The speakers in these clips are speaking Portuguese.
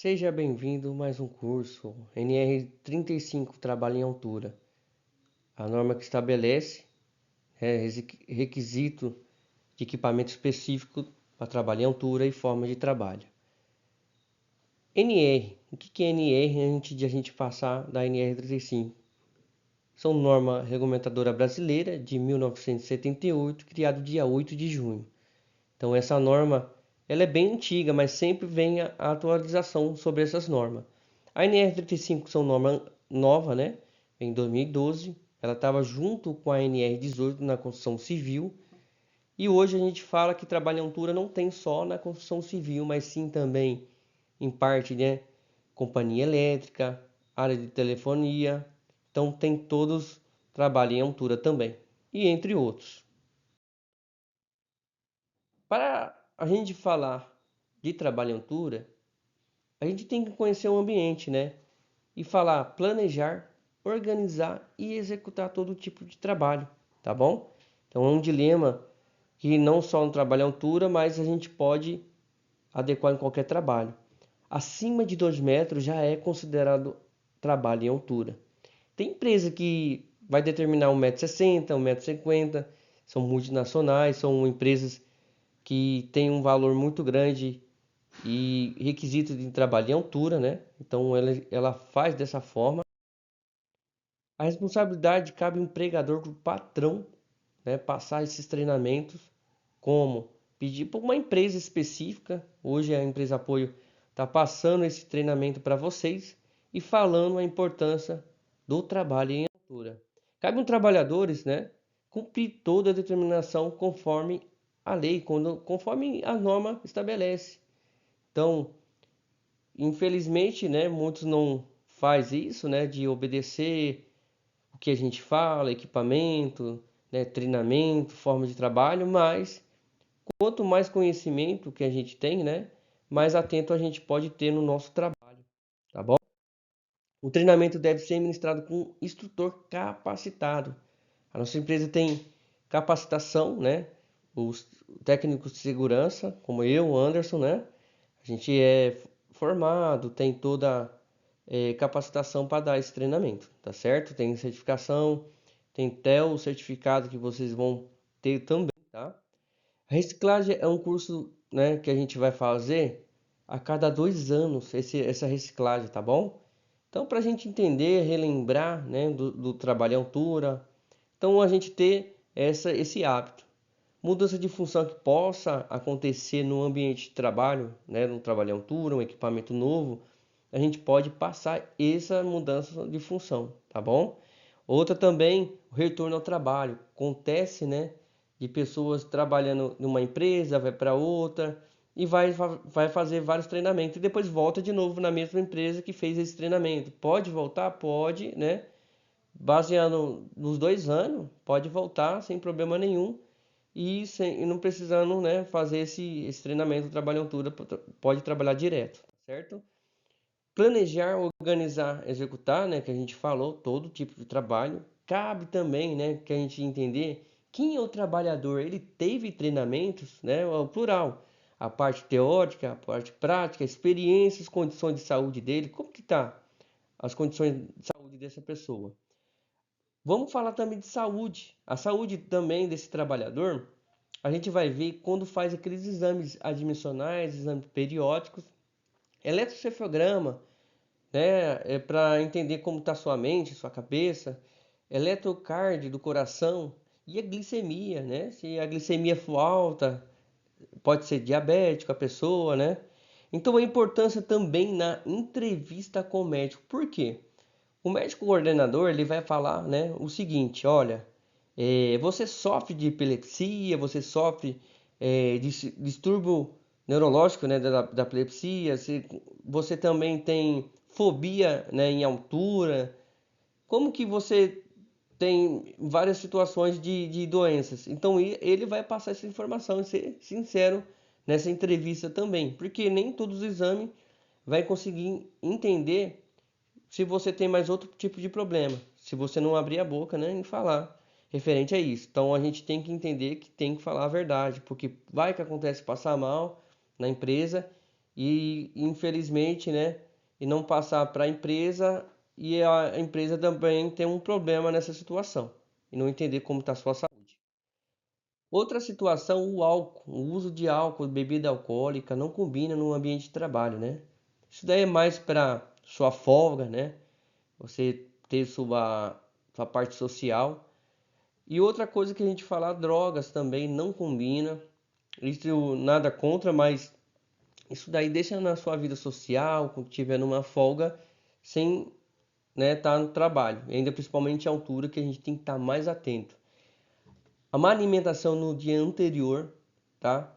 Seja bem-vindo a mais um curso NR 35 Trabalho em Altura. A norma que estabelece requisito de equipamento específico para trabalho em altura e forma de trabalho. NR, o que é NR antes de a gente passar da NR 35? São norma regulamentadora brasileira de 1978, criada dia 8 de junho. Então essa norma ela é bem antiga, mas sempre vem a atualização sobre essas normas. A NR35 são norma nova, né? Em 2012, ela estava junto com a NR18 na construção civil. E hoje a gente fala que trabalho em altura não tem só na construção civil, mas sim também em parte, né? Companhia elétrica, área de telefonia. Então tem todos trabalho em altura também, e entre outros. Para a gente falar de trabalho em altura, a gente tem que conhecer o ambiente, né? E falar, planejar, organizar e executar todo tipo de trabalho, tá bom? Então é um dilema que não só no trabalho em altura, mas a gente pode adequar em qualquer trabalho. Acima de 2 metros já é considerado trabalho em altura. Tem empresa que vai determinar 1,60 m, 1,50 m, são multinacionais, são empresas que têm um valor muito grande e requisito de trabalho em altura, né? Então ela faz dessa forma. A responsabilidade cabe ao empregador, do patrão, né? Passar esses treinamentos, como pedir para uma empresa específica. Hoje a empresa apoio está passando esse treinamento para vocês e falando a importância do trabalho em altura. Cabe aos trabalhadores, né? Cumprir toda a determinação conforme a lei, conforme a norma estabelece. Então, infelizmente, né, muitos não faz isso, né, de obedecer o que a gente fala, equipamento, né, treinamento, forma de trabalho, mas quanto mais conhecimento que a gente tem, né, mais atento a gente pode ter no nosso trabalho, tá bom? O treinamento deve ser ministrado com um instrutor capacitado. A nossa empresa tem capacitação, né? Os técnicos de segurança, como eu, Anderson, né? A gente é formado, tem toda capacitação para dar esse treinamento, tá certo? Tem certificação, tem TEL, certificado que vocês vão ter também, tá? A reciclagem é um curso, né, que a gente vai fazer a cada 2 anos, essa reciclagem, tá bom? Então, para a gente entender, relembrar, né, do trabalho em altura, então a gente ter esse hábito. Mudança de função que possa acontecer no ambiente de trabalho, né, no trabalho em altura, um equipamento novo, a gente pode passar essa mudança de função, tá bom? Outra também, o retorno ao trabalho. Acontece, né, de pessoas trabalhando numa empresa, vai para outra e vai fazer vários treinamentos e depois volta de novo na mesma empresa que fez esse treinamento. Pode voltar? Pode, né? Baseando nos 2 anos, pode voltar sem problema nenhum e não precisando, né, fazer esse treinamento, trabalho em altura, pode trabalhar direto, tá certo? Planejar, organizar, executar, né, que a gente falou, todo tipo de trabalho. Cabe também, né, que a gente entender quem é o trabalhador, ele teve treinamentos, né, o plural, a parte teórica, a parte prática, experiências, condições de saúde dele, como que tá as condições de saúde dessa pessoa. Vamos falar também de saúde. A saúde também desse trabalhador, a gente vai ver quando faz aqueles exames admissionais, exames periódicos, eletrocefalograma, né? É para entender como está sua mente, sua cabeça, eletrocardio do coração e a glicemia, né? Se a glicemia for alta, pode ser diabético a pessoa, né? Então a importância também na entrevista com o médico. Por quê? O médico coordenador ele vai falar, né, o seguinte: olha, você sofre de epilepsia, você sofre de distúrbio neurológico, né, da epilepsia, você também tem fobia, né, em altura. Como que você tem várias situações de doenças? Então ele vai passar essa informação e ser sincero nessa entrevista também, porque nem todos os exames vai conseguir entender se você tem mais outro tipo de problema, se você não abrir a boca, né, e falar referente a isso. Então a gente tem que entender que tem que falar a verdade, porque vai que acontece passar mal na empresa e infelizmente, né, e não passar para a empresa e a empresa também tem um problema nessa situação e não entender como está a sua saúde. Outra situação, o álcool, o uso de álcool, bebida alcoólica não combina no ambiente de trabalho, né? Isso daí é mais para sua folga, né? Você ter sua parte social. E outra coisa que a gente fala, drogas também não combina. Isso nada contra, mas isso daí deixa na sua vida social, quando tiver numa folga, sem, né, estar no trabalho. E ainda principalmente a altura que a gente tem que estar mais atento. A má alimentação no dia anterior, tá?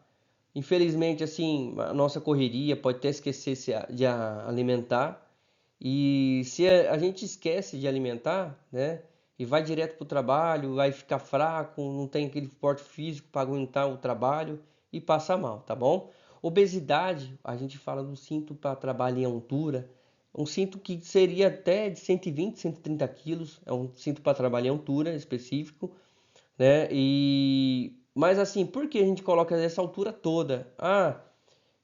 Infelizmente, assim, a nossa correria pode até esquecer de alimentar. E se a gente esquece de alimentar, né? E vai direto para o trabalho, vai ficar fraco, não tem aquele porte físico para aguentar o trabalho e passa mal, tá bom? Obesidade, a gente fala do cinto para trabalho em altura, um cinto que seria até de 120, 130 quilos, é um cinto para trabalho em altura específico, né? Mas assim, por que a gente coloca essa altura toda? Ah,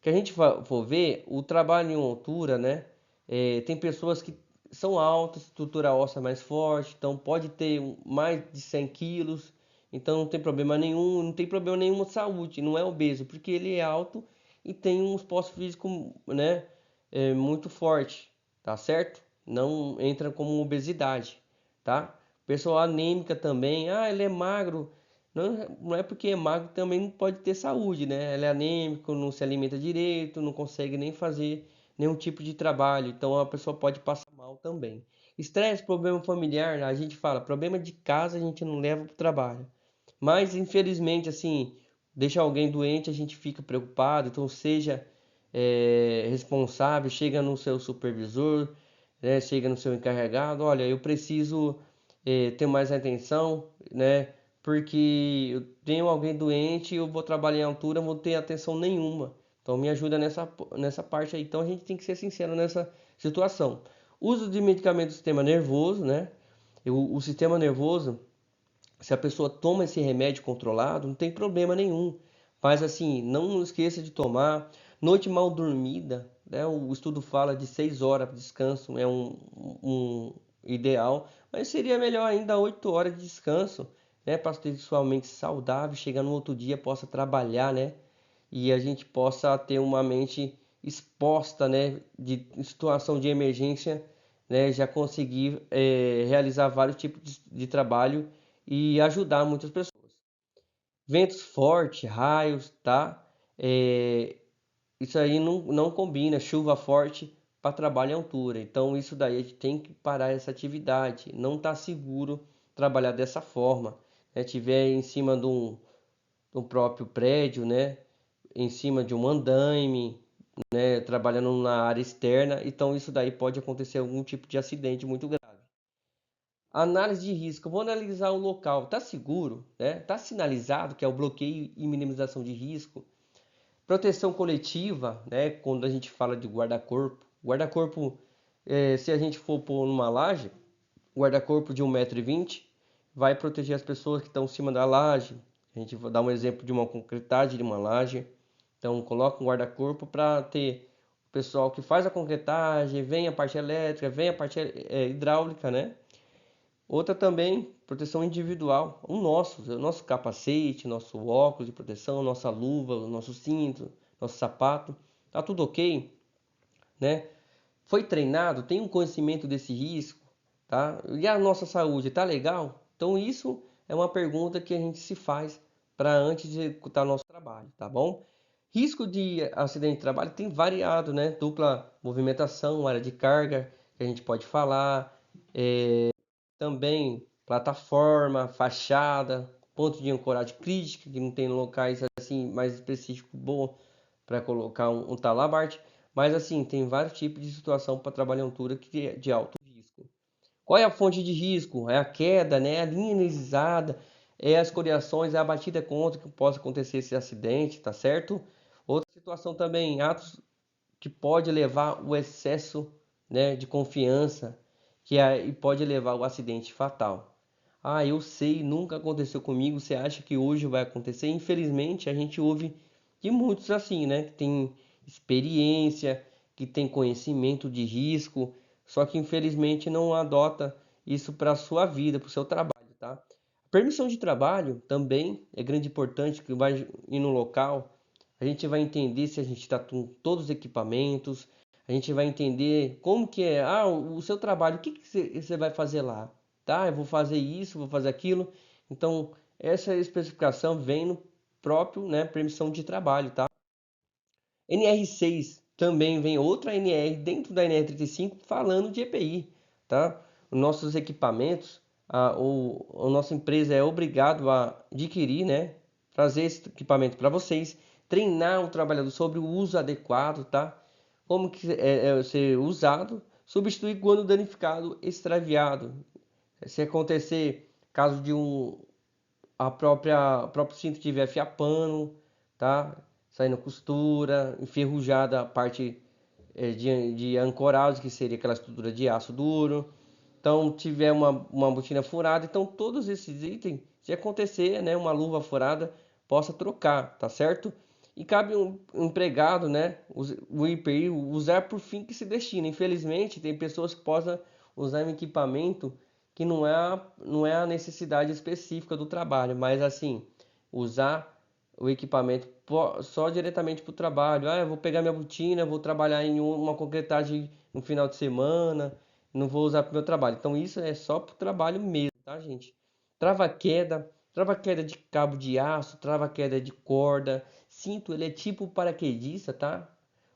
que a gente for ver, o trabalho em altura, né? Tem pessoas que são altas, estrutura óssea mais forte, então pode ter mais de 100 quilos, então não tem problema nenhum, não tem problema nenhum de saúde, não é obeso, porque ele é alto e tem um esforço físico, né? Muito forte, tá certo? Não entra como obesidade, tá? Pessoa anêmica também, ah, ele é magro. Não é porque é magro também não pode ter saúde, né? Ele é anêmico, não se alimenta direito, não consegue nem fazer nenhum tipo de trabalho. Então a pessoa pode passar mal também. Estresse, problema familiar, a gente fala, problema de casa a gente não leva para o trabalho. Mas infelizmente, assim, deixa alguém doente, a gente fica preocupado. Então seja responsável, chega no seu supervisor, né? Chega no seu encarregado, olha, eu preciso ter mais atenção, né? Porque eu tenho alguém doente, eu vou trabalhar em altura, não vou ter atenção nenhuma. Então me ajuda nessa parte aí. Então a gente tem que ser sincero nessa situação. Uso de medicamento do sistema nervoso, né? O sistema nervoso, se a pessoa toma esse remédio controlado, não tem problema nenhum. Mas assim, não esqueça de tomar. Noite mal dormida, né? O estudo fala de 6 horas de descanso, é um ideal. Mas seria melhor ainda 8 horas de descanso, né? Para ter sua mente saudável, chegar no outro dia, possa trabalhar, né? E a gente possa ter uma mente exposta, né? Em situação de emergência, né? Já conseguir realizar vários tipos de trabalho e ajudar muitas pessoas. Ventos fortes, raios, tá? É, isso aí não combina, chuva forte para trabalho em altura. Então isso daí a gente tem que parar essa atividade. Não está seguro trabalhar dessa forma. Se tiver em cima de um próprio prédio, né? Em cima de um andaime, né? Trabalhando na área externa. Então isso daí pode acontecer algum tipo de acidente muito grave. Análise de risco. Eu vou analisar o local. Está seguro? Né? Está sinalizado que é o bloqueio e minimização de risco. Proteção coletiva, né? Quando a gente fala de guarda-corpo. Guarda-corpo, se a gente for pôr numa laje, guarda-corpo de 1,20 m vai proteger as pessoas que estão em cima da laje. A gente vai dar um exemplo de uma concretagem de uma laje. Então, coloca um guarda-corpo para ter o pessoal que faz a concretagem, vem a parte elétrica, vem a parte hidráulica, né? Outra também, proteção individual. O nosso capacete, nosso óculos de proteção, nossa luva, o nosso cinto, nosso sapato. Tá tudo ok, né? Foi treinado, tem um conhecimento desse risco, tá? E a nossa saúde tá legal? Então isso é uma pergunta que a gente se faz para antes de executar nosso trabalho, tá bom? Risco de acidente de trabalho tem variado, né? Dupla movimentação, área de carga, que a gente pode falar. Também plataforma, fachada, ponto de ancoragem crítica, que não tem locais assim mais específicos bom para colocar um talabarte, mas assim, tem vários tipos de situação para trabalhar em altura que é de alto risco. Qual é a fonte de risco? É a queda, né? A linha inizada, é as escoriações, é a batida contra que possa acontecer esse acidente, tá certo? Outra situação também, atos que pode levar o excesso, né, de confiança, que aí pode levar ao acidente fatal. Ah, eu sei, nunca aconteceu comigo. Você acha que hoje vai acontecer? Infelizmente, a gente ouve de muitos assim, né? Que tem experiência, que tem conhecimento de risco, só que infelizmente não adota isso para a sua vida, para o seu trabalho, tá? Permissão de trabalho também é grande importante, que vai ir no local, a gente vai entender se a gente está com todos os equipamentos, a gente vai entender como que é, o seu trabalho, o que que você vai fazer lá, tá? Eu vou fazer isso, vou fazer aquilo. Então, essa especificação vem no próprio, né, permissão de trabalho, tá? NR6 também vem outra NR dentro da NR35 falando de EPI, tá? Os nossos equipamentos, a nossa empresa é obrigado a adquirir, né? Trazer esse equipamento para vocês, treinar o trabalhador sobre o uso adequado, tá? Como que é ser usado, substituir quando danificado, extraviado. Se acontecer caso de o próprio cinto estiver fiapando, tá? Saindo costura, enferrujada a parte de ancoragem, que seria aquela estrutura de aço duro. Então, tiver uma botina furada, então todos esses itens, se acontecer, né, uma luva furada, possa trocar, tá certo? E cabe um empregado, né, o IPI, usar por fim que se destina. Infelizmente, tem pessoas que possam usar um equipamento que não é a necessidade específica do trabalho, mas assim, usar o equipamento só diretamente para o trabalho. Eu vou pegar minha botina, vou trabalhar em uma concretagem no final de semana, não vou usar para o meu trabalho. Então isso é só para o trabalho mesmo, tá, gente? Trava-queda, trava-queda de cabo de aço, trava-queda de corda, cinto, ele é tipo paraquedista, tá?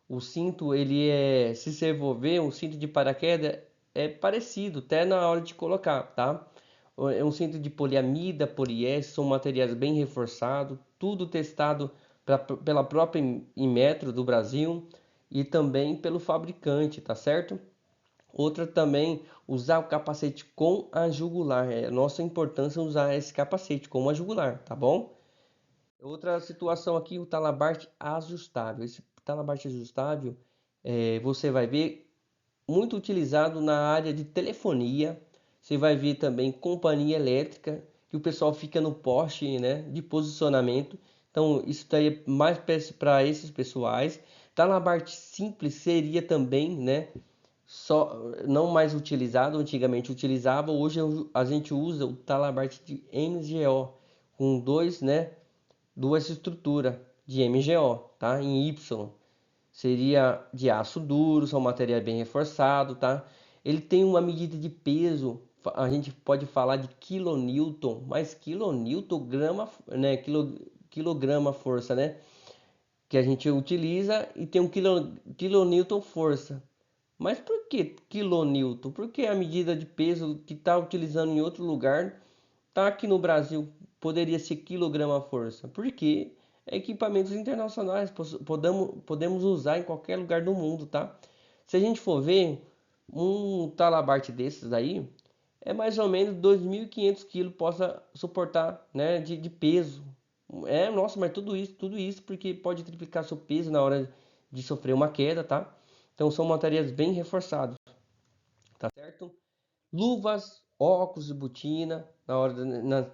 O cinto, ele é, se você for ver, um cinto de paraquedas é parecido, até na hora de colocar, tá? É um cinto de poliamida, poliéster, são materiais bem reforçados, tudo testado pela própria Inmetro do Brasil e também pelo fabricante, tá certo? Outra também, usar o capacete com a jugular. É nossa importância usar esse capacete com a jugular, tá bom? Outra situação aqui, o talabarte ajustável. Esse talabarte ajustável, você vai ver muito utilizado na área de telefonia. Você vai ver também companhia elétrica, que o pessoal fica no poste, né, de posicionamento. Então, isso daí é mais para esses pessoais. Talabarte simples seria também, né, só não mais utilizado, antigamente utilizava, hoje a gente usa o talabarte de MGO com duas estruturas de MGO, tá? Em Y. Seria de aço duro, são materiais bem reforçados, tá? Ele tem uma medida de peso, a gente pode falar de quilonewton, mas quilonewton grama, né? Quilograma força, né? Que a gente utiliza e tem um quilonewton força. Mas por que quilonewton? Porque a medida de peso que está utilizando em outro lugar tá aqui no Brasil, poderia ser quilograma força, porque equipamentos internacionais podemos usar em qualquer lugar do mundo, tá? Se a gente for ver, um talabarte desses aí é mais ou menos 2.500 quilos possa suportar, né, de peso. Nossa, mas tudo isso porque pode triplicar seu peso na hora de sofrer uma queda, tá? Então são materiais bem reforçados, tá certo? Luvas, óculos e botina,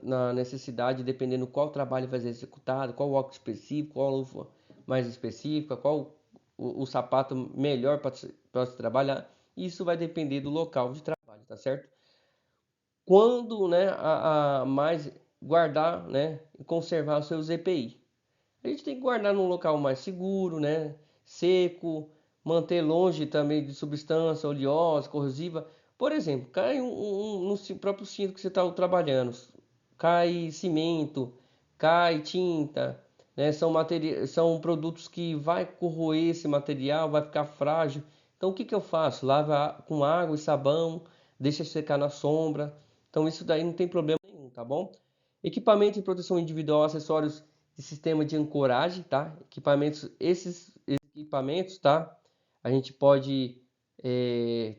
na necessidade, dependendo qual trabalho vai ser executado, qual óculos específico, qual luva mais específica, qual o sapato melhor para se trabalhar. Isso vai depender do local de trabalho, tá certo? Quando, né, a mais guardar, né, e conservar os seus EPI. A gente tem que guardar num local mais seguro, né? Seco, manter longe também de substância oleosa, corrosiva. Por exemplo, cai no próprio cinto que você está trabalhando, cai cimento, cai tinta, né? São produtos que vai corroer esse material, vai ficar frágil. Então o que que eu faço? Lava com água e sabão, deixa secar na sombra. Então isso daí não tem problema nenhum, tá bom? Equipamento de proteção individual, acessórios de sistema de ancoragem, tá? Esses equipamentos, tá? A gente pode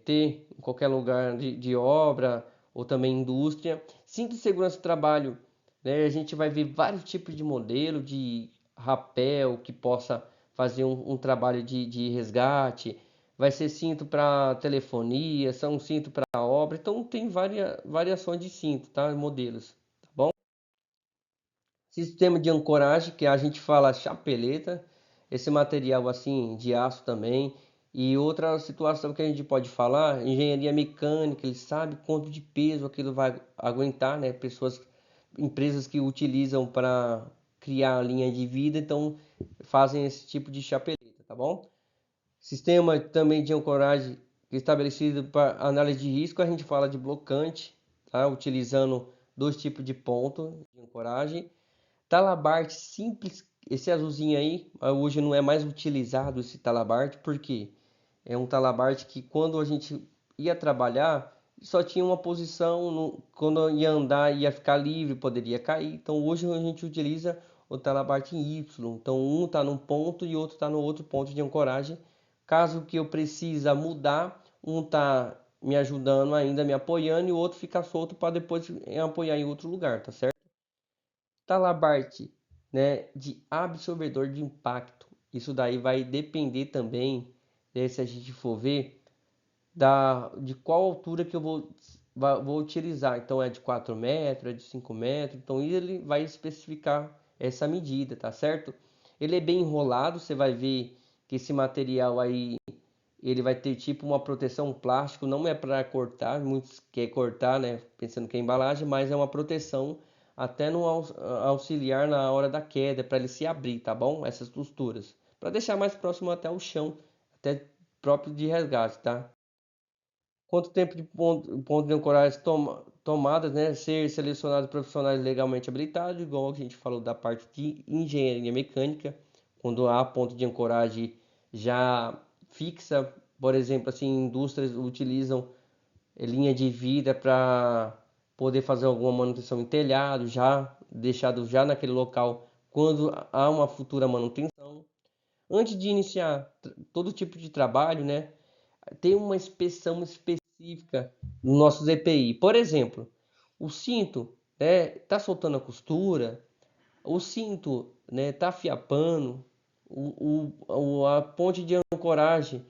ter em qualquer lugar de obra ou também indústria. Cinto de segurança do trabalho, né? A gente vai ver vários tipos de modelo de rapel que possa fazer um trabalho de resgate. Vai ser cinto para telefonia, são cinto para obra. Então tem variações de cinto, tá? Modelos, tá bom? Sistema de ancoragem, que a gente fala chapeleta, esse material assim de aço também. E outra situação que a gente pode falar, engenharia mecânica, ele sabe quanto de peso aquilo vai aguentar, né? Empresas que utilizam para criar a linha de vida, então fazem esse tipo de chapeleta, tá bom? Sistema também de ancoragem estabelecido para análise de risco, a gente fala de blocante, tá? Utilizando dois tipos de ponto de ancoragem. Talabarte simples, esse azulzinho aí, hoje não é mais utilizado esse talabarte, porque é um talabarte que quando a gente ia trabalhar, só tinha uma posição, quando ia andar ia ficar livre, poderia cair. Então hoje a gente utiliza o talabarte em Y. Então um está num ponto e outro está no outro ponto de ancoragem. Caso que eu precisa mudar, um está me ajudando ainda, me apoiando, e o outro fica solto para depois apoiar em outro lugar, tá certo? Talabarte, né, de absorvedor de impacto. Isso daí vai depender também, né, se a gente for ver, de qual altura que eu vou utilizar. Então é de 4 metros, é de 5 metros. Então ele vai especificar essa medida, tá certo? Ele é bem enrolado, você vai ver que esse material aí ele vai ter tipo uma proteção plástico, não é para cortar, muitos querem cortar, né, pensando que é embalagem, mas é uma proteção até no auxiliar na hora da queda, para ele se abrir, tá bom? Essas costuras, para deixar mais próximo até o chão, até próprio de resgate, tá? Quanto tempo de ponto de ancoragem tomadas, né? Ser selecionados profissionais legalmente habilitados, igual a gente falou da parte de engenharia mecânica, quando há ponto de ancoragem já fixa, por exemplo, assim, indústrias utilizam linha de vida para poder fazer alguma manutenção em telhado, já deixado já naquele local quando há uma futura manutenção. Antes de iniciar todo tipo de trabalho, né? Tem uma inspeção específica no nosso EPI. Por exemplo, o cinto, né, tá soltando a costura, o cinto, né, tá fiapando, a ponte de ancoragem,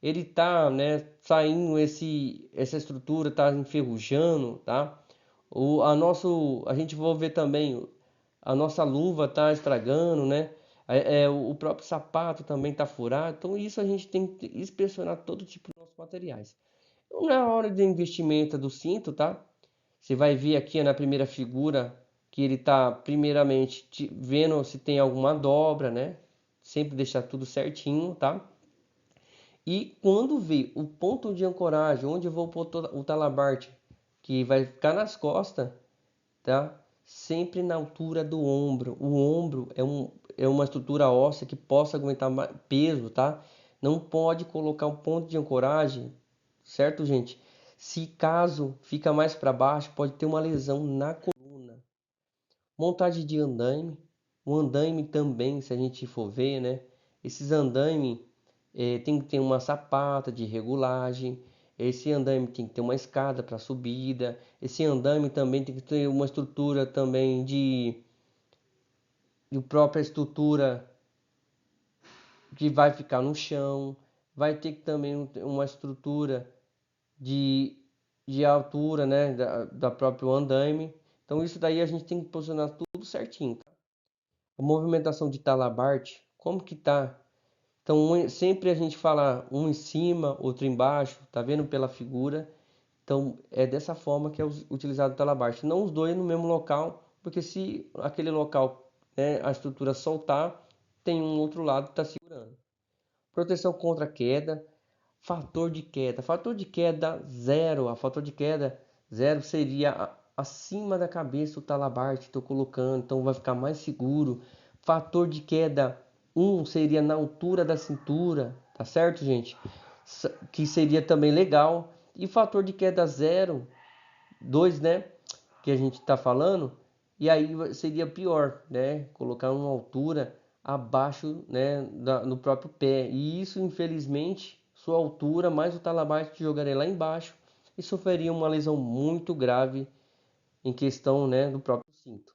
ele tá, né, saindo essa estrutura tá enferrujando, tá? A gente vai ver também a nossa luva tá estragando, né? O próprio sapato também tá furado. Então isso a gente tem que inspecionar todo tipo de nossos materiais. Na hora de investimento do cinto, tá? Você vai ver aqui na primeira figura que ele tá primeiramente vendo se tem alguma dobra, né? Sempre deixar tudo certinho, tá? E quando vê o ponto de ancoragem, onde eu vou pôr o talabarte, que vai ficar nas costas, tá? Sempre na altura do ombro. O ombro é uma estrutura óssea que possa aguentar peso, tá? Não pode colocar um ponto de ancoragem, certo, gente? Se caso fica mais para baixo, pode ter uma lesão na coluna. Montagem de andaime. O andaime também, se a gente for ver, né? Esses andaime tem que ter uma sapata de regulagem. Esse andaime tem que ter uma escada para subida. Esse andaime também tem que ter uma estrutura também de própria estrutura que vai ficar no chão. Vai ter que também uma estrutura de, de altura, né, da próprio andaime. Então isso daí a gente tem que posicionar tudo certinho, tá? A movimentação de talabarte, como que tá? Então sempre a gente fala um em cima, outro embaixo, tá vendo pela figura? Então é dessa forma que é utilizado o talabarte, não os dois no mesmo local, porque se aquele local, né, a estrutura soltar, tem um outro lado que está segurando. Proteção contra queda, fator de queda zero, a fator de queda zero seria acima da cabeça o talabarte, estou colocando, então vai ficar mais seguro. Fator de queda um seria na altura da cintura, tá certo, gente? Que seria também legal. E fator de queda zero, 2, né? Que a gente está falando, e aí seria pior, né? Colocar uma altura abaixo, né, no próprio pé. E isso, infelizmente, sua altura mais o talabarte te jogaria lá embaixo e sofreria uma lesão muito grave em questão, né, do próprio cinto.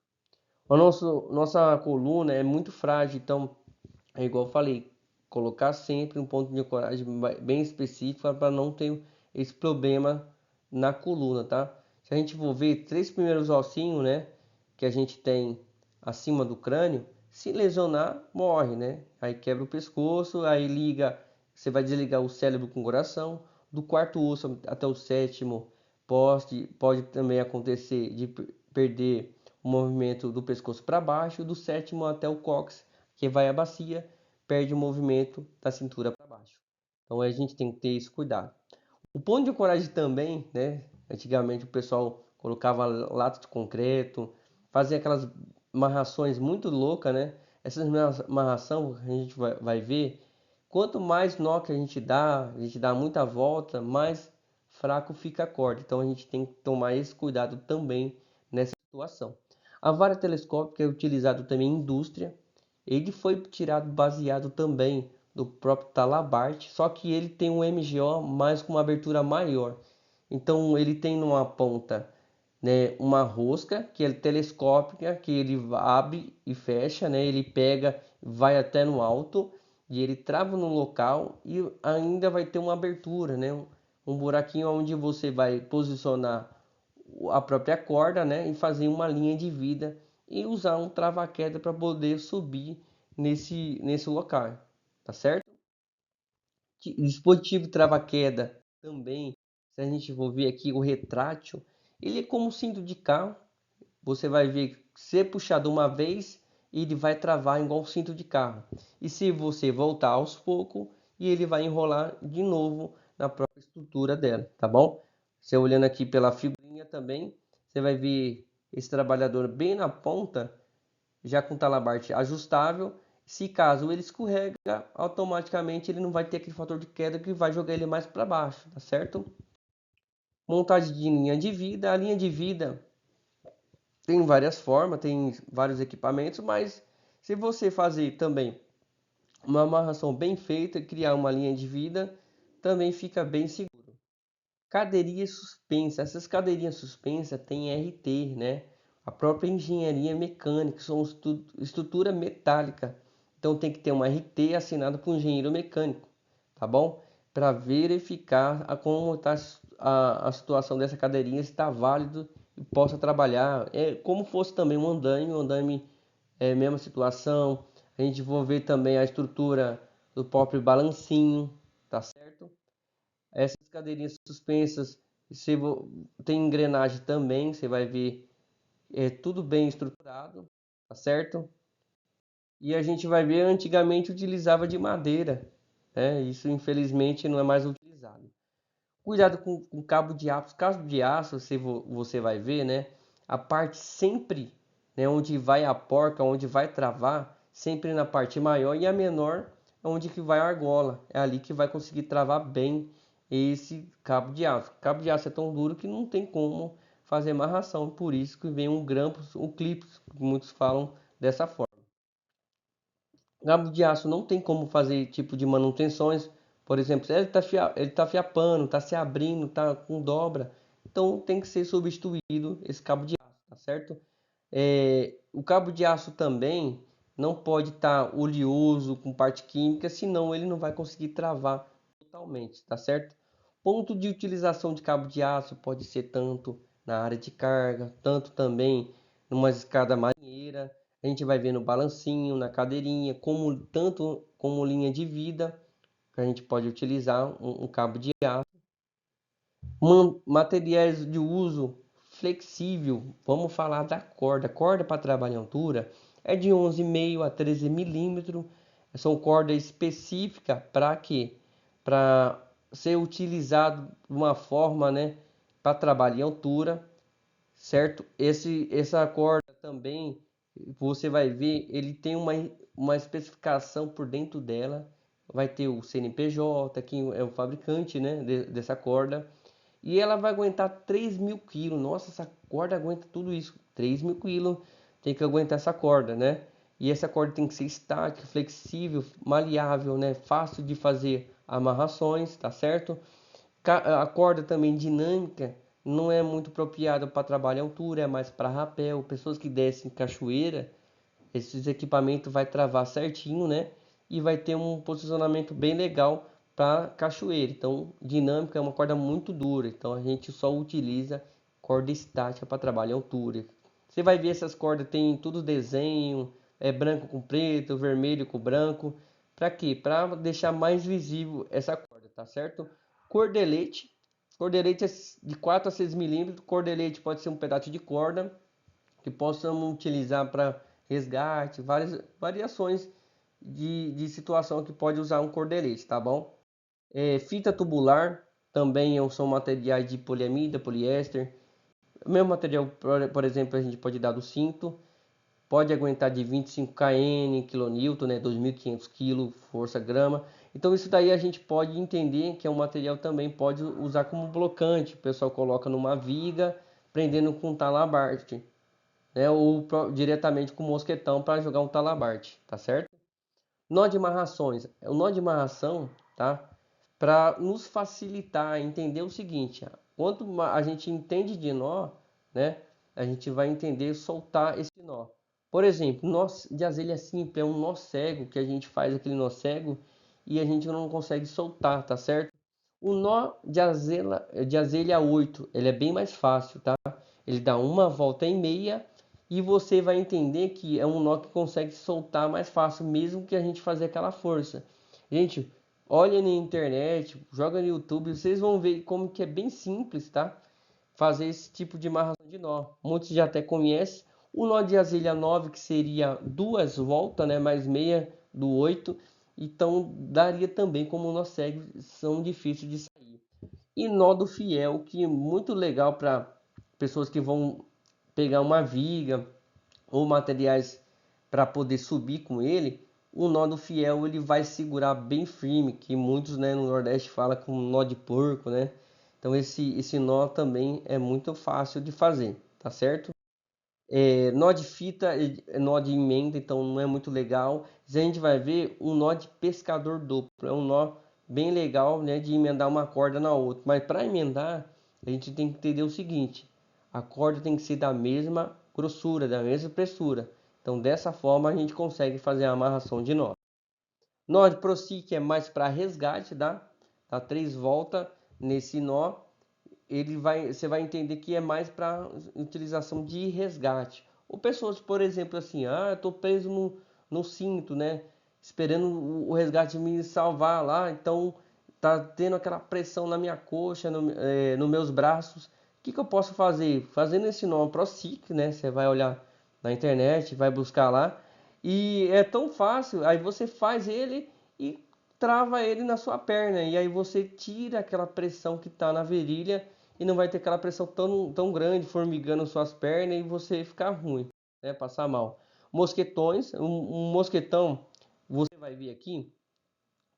Nossa coluna é muito frágil, então é igual eu falei, colocar sempre um ponto de ancoragem bem específico para não ter esse problema na coluna, tá? Se a gente for ver, três primeiros ossinhos, né, que a gente tem acima do crânio, Se lesionar, morre, né? Aí quebra o pescoço, aí liga, você vai desligar o cérebro com o coração. Do quarto osso até o sétimo pode também acontecer de perder o movimento do pescoço para baixo. Do sétimo até o cóccix, que vai a bacia, perde o movimento da cintura para baixo. Então a gente tem que ter esse cuidado. O ponto de ancoragem também, né? Antigamente o pessoal colocava lata de concreto, fazia aquelas amarrações muito loucas, né? Essas amarração a gente vai ver, quanto mais nó que a gente dá muita volta, mais fraco fica a corda. Então a gente tem que tomar esse cuidado também nessa situação. A vara telescópica é utilizada também em indústria. Ele foi tirado baseado também do próprio Talabart, só que ele tem um MGO mais com uma abertura maior. Então ele tem numa ponta, né, uma rosca que é telescópica, que ele abre e fecha, né, ele pega, vai até no alto e ele trava no local e ainda vai ter uma abertura, né, um buraquinho onde você vai posicionar a própria corda, né, e fazer uma linha de vida e usar um trava-queda para poder subir nesse local, tá certo? Dispositivo trava-queda também, se a gente for ver aqui o retrátil, ele é como um cinto de carro. Você vai ver ser puxado uma vez e ele vai travar igual um cinto de carro. E se você voltar aos poucos, e ele vai enrolar de novo na própria estrutura dela, tá bom? Você olhando aqui pela figurinha também, você vai ver esse trabalhador bem na ponta, já com talabarte ajustável. Se caso ele escorrega, automaticamente ele não vai ter aquele fator de queda que vai jogar ele mais para baixo, tá certo? Montagem de linha de vida. A linha de vida tem várias formas, tem vários equipamentos, mas se você fazer também uma amarração bem feita, criar uma linha de vida, também fica bem seguro. Cadeirinha suspensa. Essas cadeirinhas suspensas têm RT, né? A própria engenharia mecânica, são estrutura metálica. Então tem que ter um RT assinado por um engenheiro mecânico, tá bom? Para verificar como está a situação dessa cadeirinha, se está válido e possa trabalhar. É como fosse também um andaime é a mesma situação. A gente vai ver também a estrutura do próprio balancinho, tá certo? Essas cadeirinhas suspensas, você tem engrenagem também, você vai ver tudo bem estruturado, tá certo? E a gente vai ver, antigamente utilizava de madeira, né? Isso infelizmente não é mais utilizado. Cuidado com cabo de aço. Cabo de aço, você vai ver, né? A parte sempre, né, onde vai a porca, onde vai travar, sempre na parte maior, e a menor é onde que vai a argola. É ali que vai conseguir travar bem esse cabo de aço. O cabo de aço é tão duro que não tem como fazer amarração. Por isso que vem um grampo, um clips, que muitos falam dessa forma. Cabo de aço não tem como fazer tipo de manutenções. Por exemplo, ele tá fiapando, está se abrindo, está com dobra. Então tem que ser substituído esse cabo de aço, tá certo? O cabo de aço também não pode estar oleoso com parte química, senão ele não vai conseguir travar totalmente, tá certo? Ponto de utilização de cabo de aço pode ser tanto na área de carga, tanto também numa escada marinheira. A gente vai ver no balancinho, na cadeirinha, tanto como linha de vida, que a gente pode utilizar um cabo de aço. Materiais de uso flexível, vamos falar da corda. Corda para trabalhar em altura é de 11,5 a 13 milímetros. São cordas específicas para quê? Para ser utilizado de uma forma, né, para trabalhar em altura, certo? Essa corda também, você vai ver, ele tem uma especificação por dentro dela. Vai ter o CNPJ, que é o fabricante, né, dessa corda. E ela vai aguentar 3.000 quilos. Nossa, essa corda aguenta tudo isso. 3.000 quilos tem que aguentar essa corda, né? E essa corda tem que ser estática, flexível, maleável, né? Fácil de fazer amarrações, tá certo? A corda também dinâmica não é muito apropriada para trabalho em altura, é mais para rapel. Pessoas que descem cachoeira, esses equipamentos vai travar certinho, né? E vai ter um posicionamento bem legal para cachoeira. Então, dinâmica é uma corda muito dura, então a gente só utiliza corda estática para trabalho em altura. Você vai ver essas cordas tem tudo desenho, é branco com preto, vermelho com branco. Para quê? Para deixar mais visível essa corda, tá certo? Cordelete. Cordelete é de 4 a 6 milímetros. Cordelete pode ser um pedaço de corda que possamos utilizar para resgate, várias variações de situação que pode usar um cordelete, tá bom? Fita tubular também são materiais de poliamida, poliéster. O mesmo material, por exemplo, a gente pode dar do cinto, pode aguentar de 25 kN, kN, né, 2.500 kg, força grama. Então isso daí a gente pode entender que é um material também pode usar como blocante. O pessoal coloca numa viga, prendendo com talabarte, né, ou diretamente com mosquetão para jogar um talabarte, tá certo? Nó de amarrações. O nó de amarração, tá? Para nos facilitar entender o seguinte, quanto a gente entende de nó, né? A gente vai entender soltar esse nó. Por exemplo, nó de azelha simples é um nó cego que a gente faz aquele nó cego e a gente não consegue soltar, tá certo? O nó de azelha 8, ele é bem mais fácil, tá? Ele dá uma volta e meia e você vai entender que é um nó que consegue soltar mais fácil, mesmo que a gente fazer aquela força. Gente, olha na internet, joga no YouTube, vocês vão ver como que é bem simples, tá? Fazer esse tipo de amarração de nó. Muitos já até conhecem. O nó de azelha 9, que seria duas voltas, né? Mais meia do 8. Então, daria também como nó cego, são difíceis de sair. E nó do fiel, que é muito legal para pessoas que vão pegar uma viga ou materiais para poder subir com ele. O nó do fiel ele vai segurar bem firme, que muitos, né, no Nordeste fala com nó de porco, né? Então esse nó também é muito fácil de fazer, tá certo? Nó de fita, nó de emenda, então não é muito legal. A gente vai ver um nó de pescador duplo, é um nó bem legal, né, de emendar uma corda na outra. Mas para emendar, a gente tem que entender o seguinte: a corda tem que ser da mesma grossura, da mesma espessura. Então dessa forma a gente consegue fazer a amarração de nó. Nó de proci, que é mais para resgate, dá 3 voltas nesse nó, você vai entender que é mais para utilização de resgate. Ou pessoas, por exemplo, assim, eu tô preso no cinto, né? Esperando o resgate me salvar lá, então tá tendo aquela pressão na minha coxa, nos meus braços. O que eu posso fazer? Fazendo esse nó ProSic, né? Você vai olhar na internet, vai buscar lá. E é tão fácil, aí você faz ele e trava ele na sua perna. E aí você tira aquela pressão que está na virilha e não vai ter aquela pressão tão grande formigando suas pernas e você ficar ruim, né? Passar mal. Mosquetões, um mosquetão, você vai ver aqui,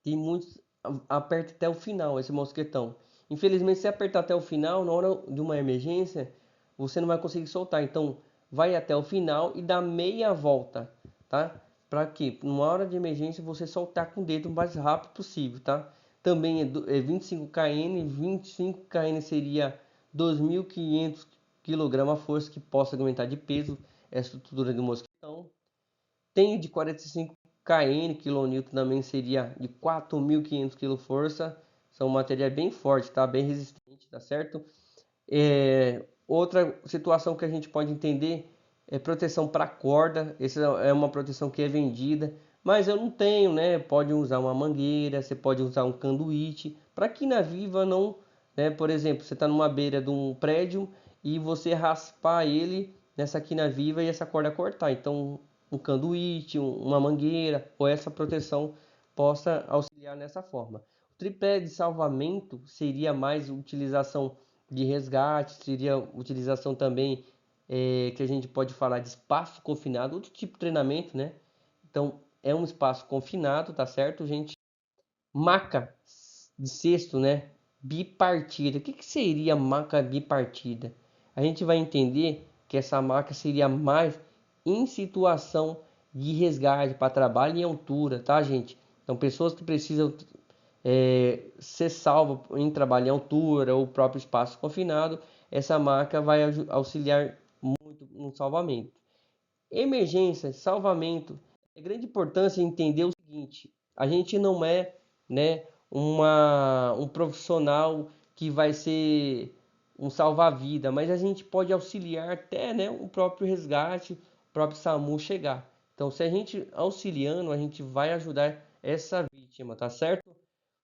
tem muitos, aperta até o final esse mosquetão. Infelizmente, se apertar até o final, na hora de uma emergência, você não vai conseguir soltar. Então, vai até o final e dá meia volta, tá? Para que, numa hora de emergência, você soltar com o dedo o mais rápido possível, tá? Também é 25 kN, 25 kN seria 2.500 kg a força que possa aguentar de peso essa estrutura do mosquetão. Tem de 45 kN, quilonewton também seria de 4.500 kg força. São materiais bem fortes, tá? Bem resistente, tá certo? Outra situação que a gente pode entender é proteção para corda. Essa é uma proteção que é vendida, mas eu não tenho, né? Pode usar uma mangueira, você pode usar um canduíte para que na viva não, né? Por exemplo, você está numa beira de um prédio e você raspar ele nessa quina viva e essa corda cortar. Então, um canduíte, uma mangueira ou essa proteção possa auxiliar nessa forma. O tripé de salvamento seria mais utilização de resgate, seria utilização também que a gente pode falar de espaço confinado, outro tipo de treinamento, né? Então, é um espaço confinado, tá certo, gente? Maca de cesto, né? Bipartida. O que seria maca bipartida? A gente vai entender que essa maca seria mais em situação de resgate para trabalho em altura, tá, gente? Então, pessoas que precisam ser salvas em trabalho em altura ou próprio espaço confinado, essa maca vai auxiliar muito no salvamento. Emergência, salvamento. É grande importância entender o seguinte: a gente não é, né, um profissional que vai ser um salva-vida, mas a gente pode auxiliar até, né, o próprio resgate, o próprio SAMU chegar. Então, se a gente auxiliando, a gente vai ajudar essa vítima, tá certo?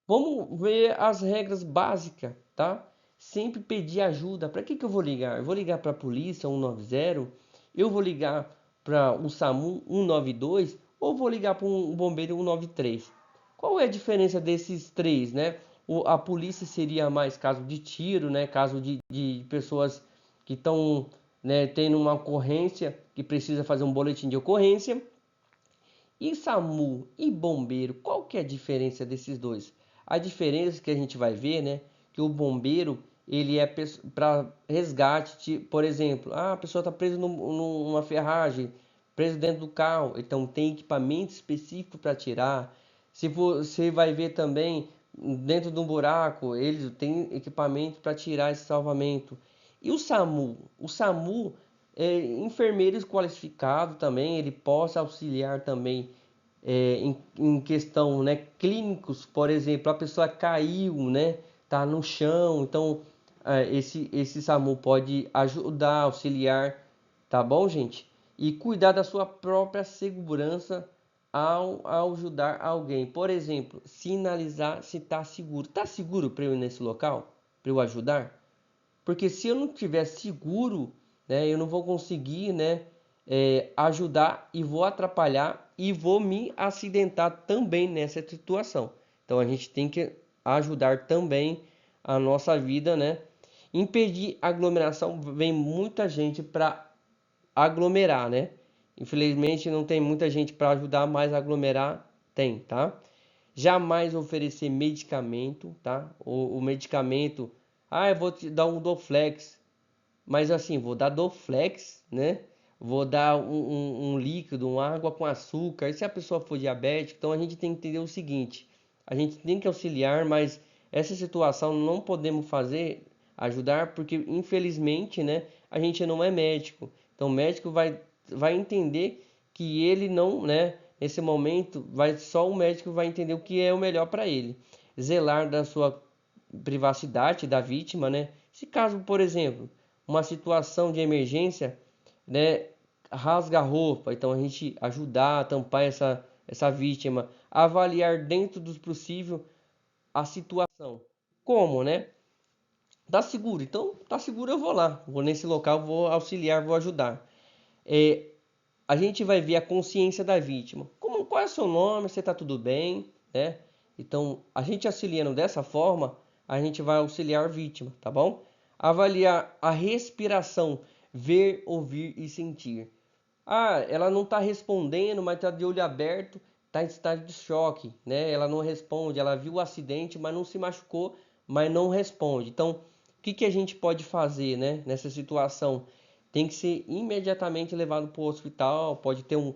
Vamos ver as regras básicas, tá? Sempre pedir ajuda. Para que eu vou ligar? Eu vou ligar para a polícia 190, eu vou ligar para o SAMU 192 ou vou ligar para um bombeiro 193? Qual é a diferença desses três, né? A polícia seria mais caso de tiro, né? Caso de pessoas que estão, né, tendo uma ocorrência, que precisa fazer um boletim de ocorrência. E SAMU e bombeiro, qual que é a diferença desses dois? A diferença que a gente vai ver, né, que o bombeiro, ele é para resgate, por exemplo, a pessoa está presa numa ferragem, presa dentro do carro, então tem equipamento específico para tirar. Se você vai ver também dentro de um buraco, eles têm equipamento para tirar esse salvamento. E o SAMU? O SAMU é enfermeiros qualificados também, ele possa auxiliar também em questão, né, clínicos, por exemplo, a pessoa caiu, né, tá no chão, então esse SAMU pode ajudar, auxiliar, tá bom, gente? E cuidar da sua própria segurança ao ajudar alguém. Por exemplo, sinalizar se está seguro. Está seguro para eu ir nesse local? Para eu ajudar? Porque se eu não estiver seguro, né, eu não vou conseguir, né, ajudar e vou atrapalhar e vou me acidentar também nessa situação. Então a gente tem que ajudar também a nossa vida, né? Impedir aglomeração, vem muita gente para aglomerar, né? Infelizmente não tem muita gente para ajudar, mas aglomerar tem, tá? Jamais oferecer medicamento, tá? O medicamento, eu vou te dar um Doflex, mas assim, vou dar Doflex, né? Vou dar um líquido, uma água com açúcar. E se a pessoa for diabética, então a gente tem que entender o seguinte: a gente tem que auxiliar, mas essa situação não podemos fazer, ajudar, porque infelizmente, né? A gente não é médico. Então o médico vai entender que ele não, né? Nesse momento, só o médico vai entender o que é o melhor para ele. Zelar da sua privacidade da vítima, né? Se caso, por exemplo, uma situação de emergência, né, rasga a roupa, então a gente ajudar a tampar essa vítima, avaliar dentro dos possível a situação. Como, né? Tá seguro, então tá seguro, eu vou lá, vou nesse local, vou auxiliar, vou ajudar. É, a gente vai ver a consciência da vítima. Qual é o seu nome? Você tá tudo bem, né? Então, a gente auxiliando dessa forma, a gente vai auxiliar a vítima, tá bom? Avaliar a respiração, ver, ouvir e sentir. Ela não está respondendo, mas está de olho aberto, está em estado de choque, né? Ela não responde, ela viu o acidente, mas não se machucou, mas não responde. Então, o que a gente pode fazer, né, nessa situação? Tem que ser imediatamente levado para o hospital, pode ter um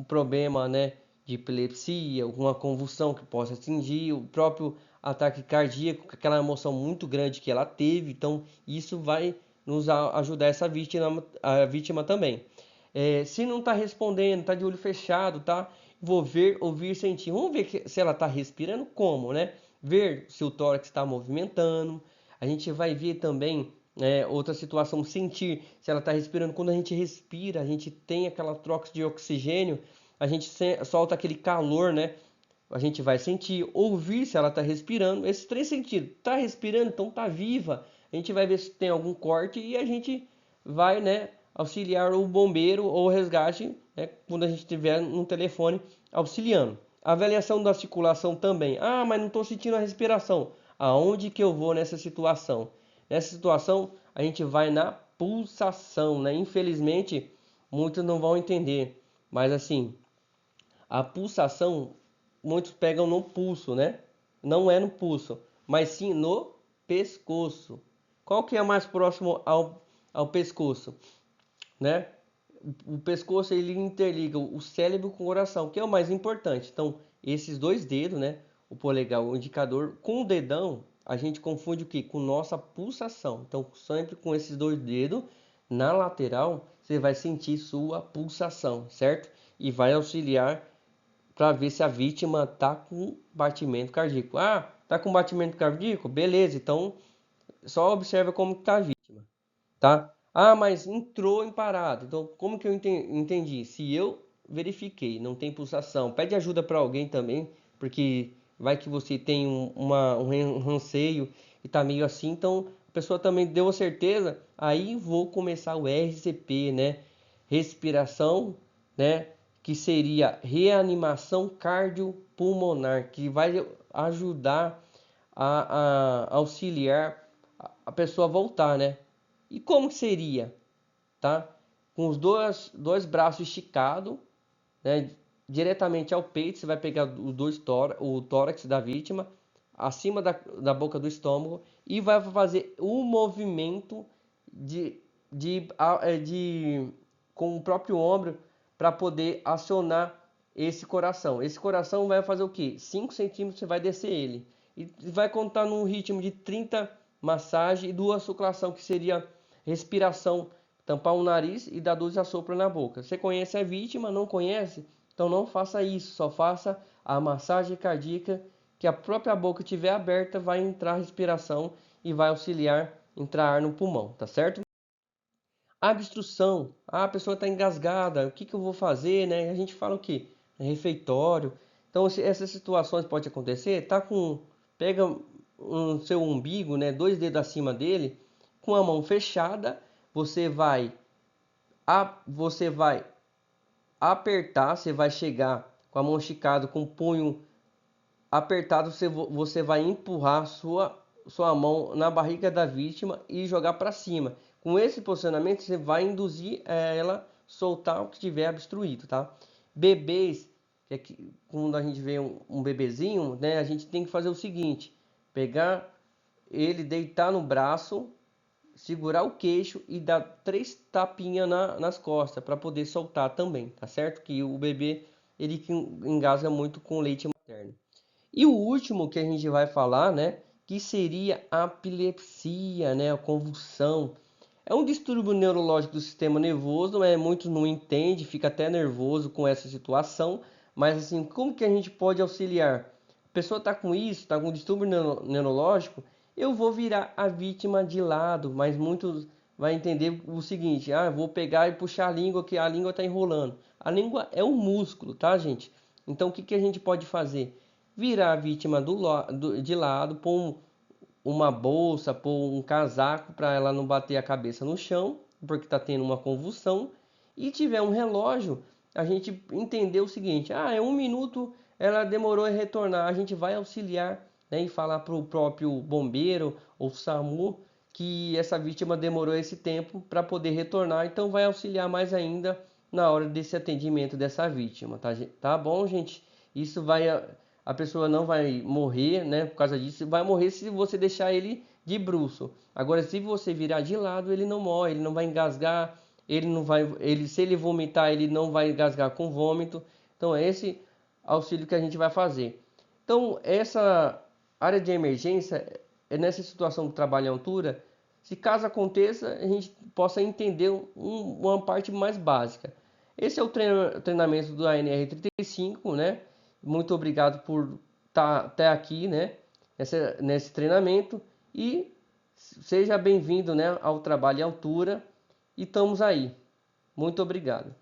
problema, né, de epilepsia, alguma convulsão que possa atingir, o próprio ataque cardíaco, aquela emoção muito grande que ela teve. Então, isso vai nos ajudar essa vítima, a vítima também. Se não está respondendo, está de olho fechado, tá? Vou ver, ouvir, sentir. Vamos ver se ela está respirando como, né? Ver se o tórax está movimentando. A gente vai ver também outra situação, sentir se ela está respirando. Quando a gente respira, a gente tem aquela troca de oxigênio, a gente solta aquele calor, né? A gente vai sentir, ouvir se ela está respirando. Esses três sentidos. Está respirando, então está viva. A gente vai ver se tem algum corte e a gente vai, né, auxiliar o bombeiro ou o resgate, né, quando a gente estiver no telefone auxiliando. A avaliação da circulação também. Mas não estou sentindo a respiração. Aonde que eu vou nessa situação? Nessa situação, a gente vai na pulsação, né? Infelizmente, muitos não vão entender. Mas assim, a pulsação, muitos pegam no pulso, né? Não é no pulso, mas sim no pescoço. Qual que é mais próximo ao pescoço, né? O pescoço ele interliga o cérebro com o coração, que é o mais importante. Então, esses dois dedos, né? O polegar, o indicador, com o dedão, a gente confunde o que? Com nossa pulsação. Então, sempre com esses dois dedos, na lateral, você vai sentir sua pulsação, certo? E vai auxiliar para ver se a vítima tá com batimento cardíaco. Tá com batimento cardíaco? Beleza, então só observa como tá a vítima, tá? Mas entrou em parada. Então, como que eu entendi? Se eu verifiquei, não tem pulsação. Pede ajuda para alguém também, porque vai que você tem um receio e tá meio assim, então a pessoa também deu a certeza, aí vou começar o RCP, né? Respiração, né? Que seria reanimação cardiopulmonar, que vai ajudar a auxiliar a pessoa a voltar, né? E como que seria, tá? Com os dois braços esticados, né, diretamente ao peito, você vai pegar o tórax da vítima, acima da boca do estômago, e vai fazer um movimento de, de com o próprio ombro para poder acionar esse coração. Esse coração vai fazer o que? 5 centímetros você vai descer ele. E vai contar num ritmo de 30 massagem e 2 suclação, que seria respiração, tampar o nariz e dar 12 assopros na boca. Você conhece a vítima, não conhece? Então não faça isso, só faça a massagem cardíaca, que a própria boca estiver aberta, vai entrar respiração e vai auxiliar entrar ar no pulmão, tá certo? Obstrução, a pessoa está engasgada, o que que eu vou fazer, né? A gente fala o que? Refeitório. Então essas situações pode acontecer, pega o seu umbigo, né, 2 dedos acima dele, com a mão fechada, você vai apertar, você vai chegar com a mão esticada, com o punho apertado, você vai empurrar sua mão na barriga da vítima e jogar para cima. Com esse posicionamento, você vai induzir ela soltar o que tiver obstruído, tá? Bebês, quando a gente vê um bebezinho, né, a gente tem que fazer o seguinte: pegar ele, deitar no braço, segurar o queixo e dar 3 tapinhas nas costas para poder soltar também, tá certo? Que o bebê ele engasga muito com leite materno. E o último que a gente vai falar, né, que seria a epilepsia, né, a convulsão. É um distúrbio neurológico do sistema nervoso, muitos não entendem, fica até nervoso com essa situação, mas assim, como que a gente pode auxiliar? A pessoa está com isso, está com distúrbio neurológico, eu vou virar a vítima de lado, mas muitos vai entender o seguinte: eu vou pegar e puxar a língua, que a língua está enrolando. A língua é um músculo, tá, gente? Então, o que que a gente pode fazer? Virar a vítima de lado, pôr uma bolsa, pôr um casaco para ela não bater a cabeça no chão, porque está tendo uma convulsão. E tiver um relógio, a gente entender o seguinte: é 1 minuto, ela demorou a retornar. A gente vai auxiliar, né, e falar para o próprio bombeiro ou SAMU que essa vítima demorou esse tempo para poder retornar, então vai auxiliar mais ainda na hora desse atendimento dessa vítima, tá bom, gente? Isso vai A pessoa não vai morrer, né, por causa disso, vai morrer se você deixar ele de bruço. Agora, se você virar de lado, ele não morre, ele não vai engasgar, ele não vai, se ele vomitar, ele não vai engasgar com vômito. Então, é esse auxílio que a gente vai fazer. Então, essa área de emergência é nessa situação de trabalho em altura, se caso aconteça, a gente possa entender uma parte mais básica. Esse é o treinamento do ANR35, né? Muito obrigado por estar até aqui, né? Nesse treinamento, e seja bem-vindo, né, ao trabalho em altura, e estamos aí. Muito obrigado.